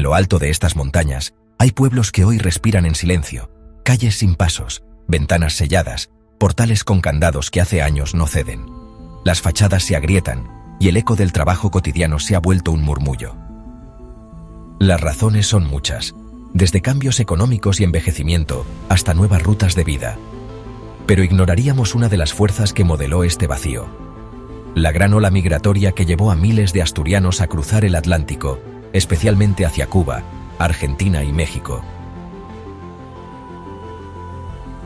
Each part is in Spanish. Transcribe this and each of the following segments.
lo alto de estas montañas, hay pueblos que hoy respiran en silencio, calles sin pasos, ventanas selladas, portales con candados que hace años no ceden. Las fachadas se agrietan y el eco del trabajo cotidiano se ha vuelto un murmullo. Las razones son muchas, desde cambios económicos y envejecimiento hasta nuevas rutas de vida. Pero ignoraríamos una de las fuerzas que modeló este vacío: la gran ola migratoria que llevó a miles de asturianos a cruzar el Atlántico, especialmente hacia Cuba, Argentina y México.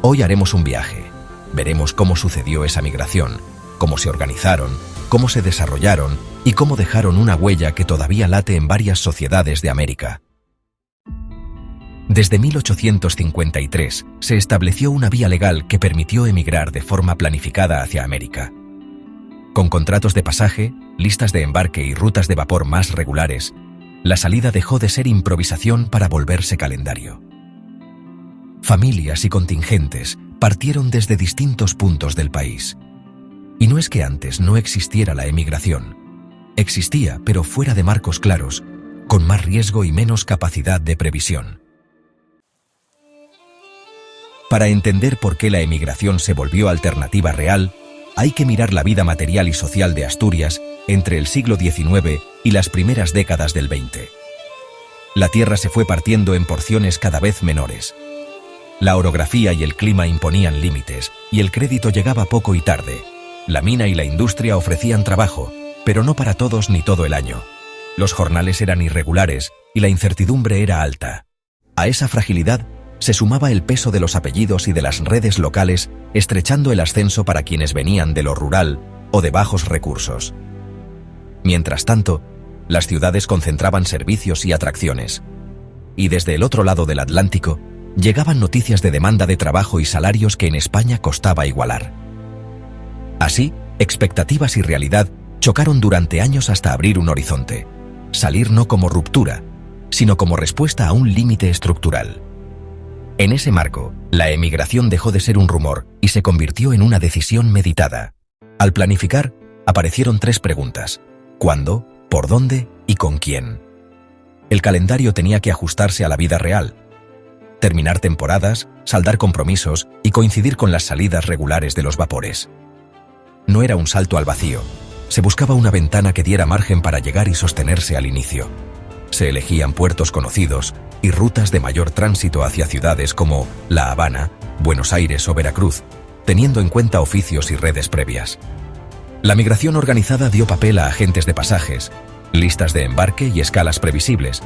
Hoy haremos un viaje. Veremos cómo sucedió esa migración, cómo se organizaron, cómo se desarrollaron y cómo dejaron una huella que todavía late en varias sociedades de América. Desde 1853 se estableció una vía legal que permitió emigrar de forma planificada hacia América. Con contratos de pasaje, listas de embarque y rutas de vapor más regulares, la salida dejó de ser improvisación para volverse calendario. Familias y contingentes partieron desde distintos puntos del país. Y no es que antes no existiera la emigración. Existía, pero fuera de marcos claros, con más riesgo y menos capacidad de previsión. Para entender por qué la emigración se volvió alternativa real, hay que mirar la vida material y social de Asturias entre el siglo XIX y las primeras décadas del XX. La tierra se fue partiendo en porciones cada vez menores. La orografía y el clima imponían límites, y el crédito llegaba poco y tarde. La mina y la industria ofrecían trabajo, pero no para todos ni todo el año. Los jornales eran irregulares y la incertidumbre era alta. A esa fragilidad se sumaba el peso de los apellidos y de las redes locales, estrechando el ascenso para quienes venían de lo rural o de bajos recursos. Mientras tanto, las ciudades concentraban servicios y atracciones. Y desde el otro lado del Atlántico, llegaban noticias de demanda de trabajo y salarios que en España costaba igualar. Así, expectativas y realidad chocaron durante años hasta abrir un horizonte. Salir no como ruptura, sino como respuesta a un límite estructural. En ese marco, la emigración dejó de ser un rumor y se convirtió en una decisión meditada. Al planificar, aparecieron 3 preguntas: ¿cuándo?, ¿por dónde? ¿Y con quién? El calendario tenía que ajustarse a la vida real. Terminar temporadas, saldar compromisos y coincidir con las salidas regulares de los vapores. No era un salto al vacío. Se buscaba una ventana que diera margen para llegar y sostenerse al inicio. Se elegían puertos conocidos y rutas de mayor tránsito hacia ciudades como La Habana, Buenos Aires o Veracruz, teniendo en cuenta oficios y redes previas. La migración organizada dio papel a agentes de pasajes, listas de embarque y escalas previsibles.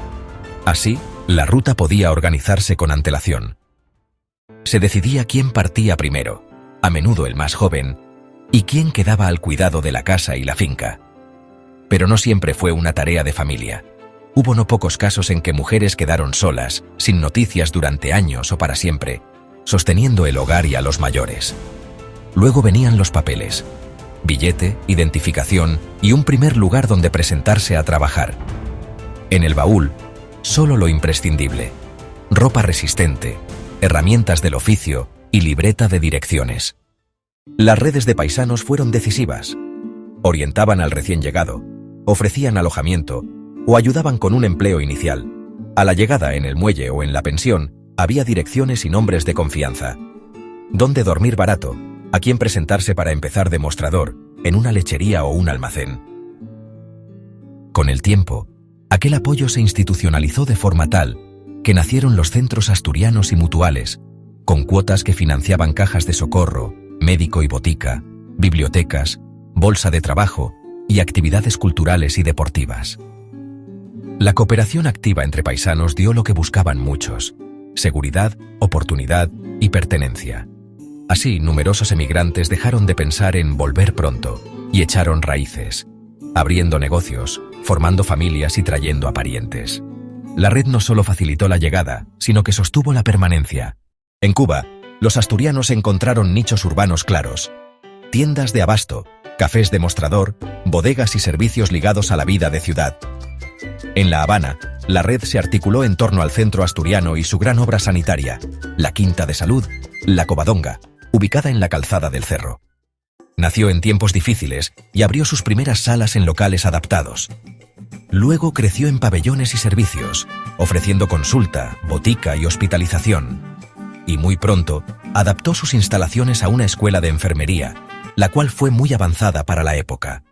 Así, la ruta podía organizarse con antelación. Se decidía quién partía primero, a menudo el más joven, y quién quedaba al cuidado de la casa y la finca. Pero no siempre fue una tarea de familia. Hubo no pocos casos en que mujeres quedaron solas, sin noticias durante años o para siempre, sosteniendo el hogar y a los mayores. Luego venían los papeles: billete, identificación y un primer lugar donde presentarse a trabajar. En el baúl, solo lo imprescindible: ropa resistente, herramientas del oficio y libreta de direcciones. Las redes de paisanos fueron decisivas. Orientaban al recién llegado, ofrecían alojamiento o ayudaban con un empleo inicial. A la llegada en el muelle o en la pensión, había direcciones y nombres de confianza. Dónde dormir barato, a quién presentarse para empezar de mostrador, en una lechería o un almacén. Con el tiempo, aquel apoyo se institucionalizó de forma tal que nacieron los centros asturianos y mutuales, con cuotas que financiaban cajas de socorro, médico y botica, bibliotecas, bolsa de trabajo y actividades culturales y deportivas. La cooperación activa entre paisanos dio lo que buscaban muchos: seguridad, oportunidad y pertenencia. Así, numerosos emigrantes dejaron de pensar en volver pronto y echaron raíces, abriendo negocios, formando familias y trayendo a parientes. La red no solo facilitó la llegada, sino que sostuvo la permanencia. En Cuba, los asturianos encontraron nichos urbanos claros: tiendas de abasto, cafés de mostrador, bodegas y servicios ligados a la vida de ciudad. En La Habana, la red se articuló en torno al centro asturiano y su gran obra sanitaria, la Quinta de Salud, La Covadonga, ubicada en la calzada del Cerro. Nació en tiempos difíciles y abrió sus primeras salas en locales adaptados. Luego creció en pabellones y servicios, ofreciendo consulta, botica y hospitalización. Y muy pronto, adaptó sus instalaciones a una escuela de enfermería, la cual fue muy avanzada para la época.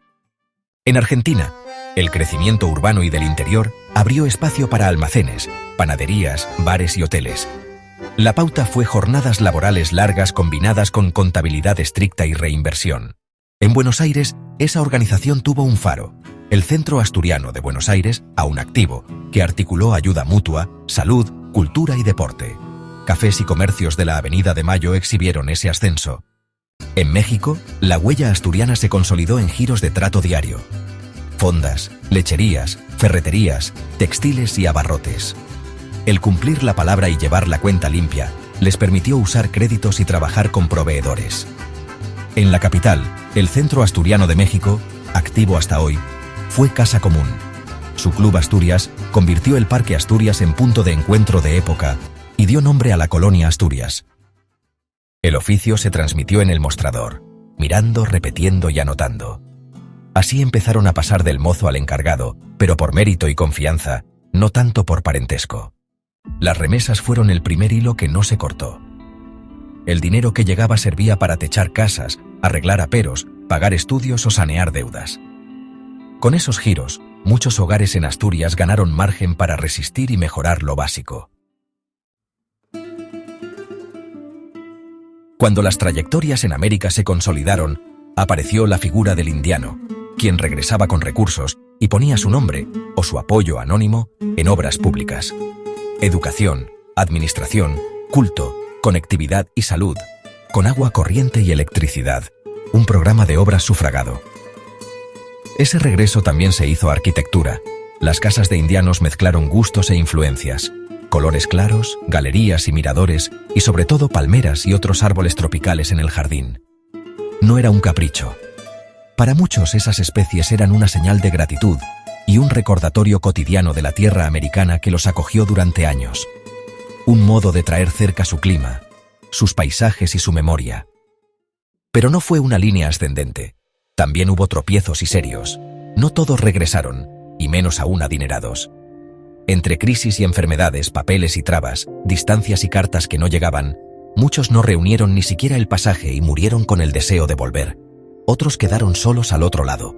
En Argentina, el crecimiento urbano y del interior abrió espacio para almacenes, panaderías, bares y hoteles. La pauta fue jornadas laborales largas combinadas con contabilidad estricta y reinversión. En Buenos Aires, esa organización tuvo un faro, el Centro Asturiano de Buenos Aires, aún activo, que articuló ayuda mutua, salud, cultura y deporte. Cafés y comercios de la Avenida de Mayo exhibieron ese ascenso. En México, la huella asturiana se consolidó en giros de trato diario. Fondas, lecherías, ferreterías, textiles y abarrotes. El cumplir la palabra y llevar la cuenta limpia les permitió usar créditos y trabajar con proveedores. En la capital, el Centro Asturiano de México, activo hasta hoy, fue casa común. Su Club Asturias convirtió el Parque Asturias en punto de encuentro de época y dio nombre a la colonia Asturias. El oficio se transmitió en el mostrador, mirando, repitiendo y anotando. Así empezaron a pasar del mozo al encargado, pero por mérito y confianza, no tanto por parentesco. Las remesas fueron el primer hilo que no se cortó. El dinero que llegaba servía para techar casas, arreglar aperos, pagar estudios o sanear deudas. Con esos giros, muchos hogares en Asturias ganaron margen para resistir y mejorar lo básico. Cuando las trayectorias en América se consolidaron, apareció la figura del indiano, quien regresaba con recursos y ponía su nombre o su apoyo anónimo en obras públicas. Educación, administración, culto, conectividad y salud, con agua corriente y electricidad, un programa de obras sufragado. Ese regreso también se hizo arquitectura. Las casas de indianos mezclaron gustos e influencias, colores claros, galerías y miradores, y sobre todo palmeras y otros árboles tropicales en el jardín. No era un capricho. Para muchos esas especies eran una señal de gratitud y un recordatorio cotidiano de la tierra americana que los acogió durante años. Un modo de traer cerca su clima, sus paisajes y su memoria. Pero no fue una línea ascendente. También hubo tropiezos y serios. No todos regresaron, y menos aún adinerados. Entre crisis y enfermedades, papeles y trabas, distancias y cartas que no llegaban, muchos no reunieron ni siquiera el pasaje y murieron con el deseo de volver. Otros quedaron solos al otro lado.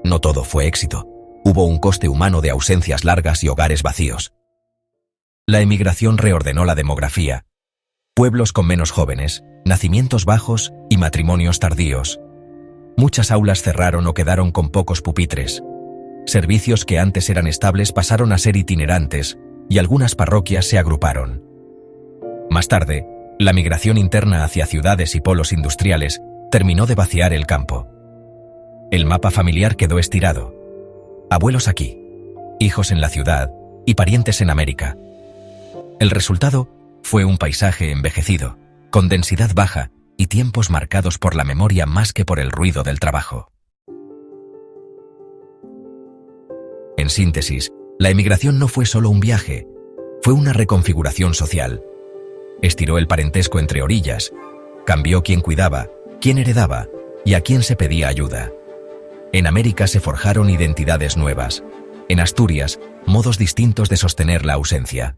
No todo fue éxito. Hubo un coste humano de ausencias largas y hogares vacíos. La emigración reordenó la demografía. Pueblos con menos jóvenes, nacimientos bajos y matrimonios tardíos. Muchas aulas cerraron o quedaron con pocos pupitres. Servicios que antes eran estables pasaron a ser itinerantes y algunas parroquias se agruparon. Más tarde, la migración interna hacia ciudades y polos industriales terminó de vaciar el campo. El mapa familiar quedó estirado. Abuelos aquí, hijos en la ciudad y parientes en América. El resultado fue un paisaje envejecido, con densidad baja y tiempos marcados por la memoria más que por el ruido del trabajo. En síntesis, la emigración no fue solo un viaje, fue una reconfiguración social. Estiró el parentesco entre orillas, cambió quién cuidaba, quién heredaba y a quién se pedía ayuda. En América se forjaron identidades nuevas. En Asturias, modos distintos de sostener la ausencia.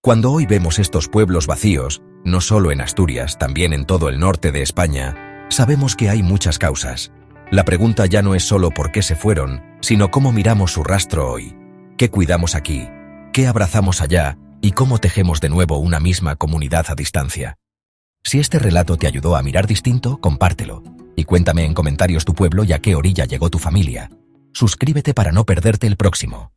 Cuando hoy vemos estos pueblos vacíos, no solo en Asturias, también en todo el norte de España, sabemos que hay muchas causas. La pregunta ya no es solo por qué se fueron, sino cómo miramos su rastro hoy. ¿Qué cuidamos aquí? ¿Qué abrazamos allá? ¿Y cómo tejemos de nuevo una misma comunidad a distancia? Si este relato te ayudó a mirar distinto, compártelo. Y cuéntame en comentarios tu pueblo y a qué orilla llegó tu familia. Suscríbete para no perderte el próximo.